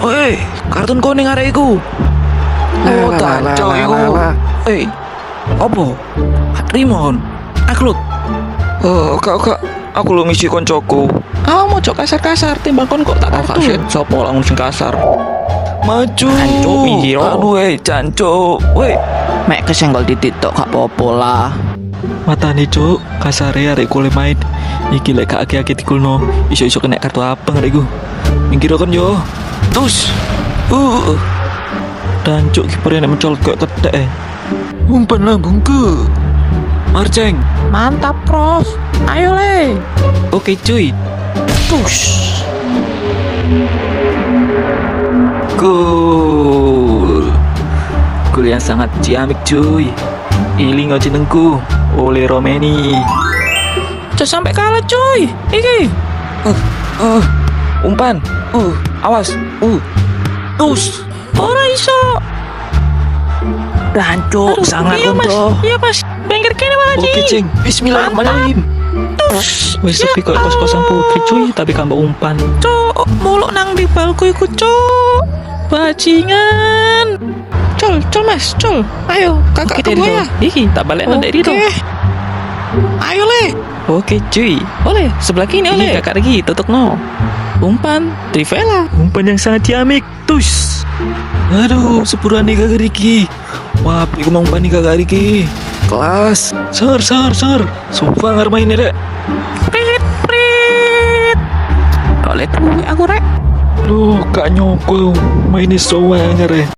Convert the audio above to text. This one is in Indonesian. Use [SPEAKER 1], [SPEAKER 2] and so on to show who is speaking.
[SPEAKER 1] Woi, kartun kuning arek iku. Oh, tancuk iku. Opo? Rimon. Aku kak, aku lu ngisi koncoku. Mau cok kasar-kasar timbang kon kok tak kartu. Sopo langsung sing kasar. Maju. Cancuk mikir. Cancuk. Mek kesenggol titik tok gak popo lah. Matane cuk, kasare arek kule main. Iki lek gak aki-aki dikulno, iso-iso kena kartu abang arek iku. Minggir kon yo. Tus. Dancuk kiper nek mencolot kok ketek. Umpan lambungku. Marceng. Mantap, Prof. Ayo le. Oke, cuy. Push. Gol. Gol yang sangat ciamik, cuy. Iling jenengku oleh Romeni. Jangan sampai kalah, cuy. Iki. Umpan. Awas. Tus. Ora iso. Dancuk sangat godoh. Iya, Mas. Bengker kene Mas. Oke, Ceng. Bismillahirrahmanirrahim. Tus. Wis sepi kok kos-kosan putri, cuy, tapi kambak umpan. Cuk, muluk nang di balku iku, cuk. Bajingan. Col Mas, col. Ayo, kakak ke ya. Iki, tak balik nang dari itu. Ayo le. Oke, cuy. Oleh, sebelah kini oleh. Kakak lagi tutuk no. Umpan Trivela. Umpan yang sangat ciamik. Tus. Aduh, sepuran nih kagak Riki. Wah, aku mau umpan nih kagak Riki. Kelas. Sar. Sumpah ngar main rek. Prit. Oleh aku rek. Duh, kak nyokol. Mainnya soalnya rek.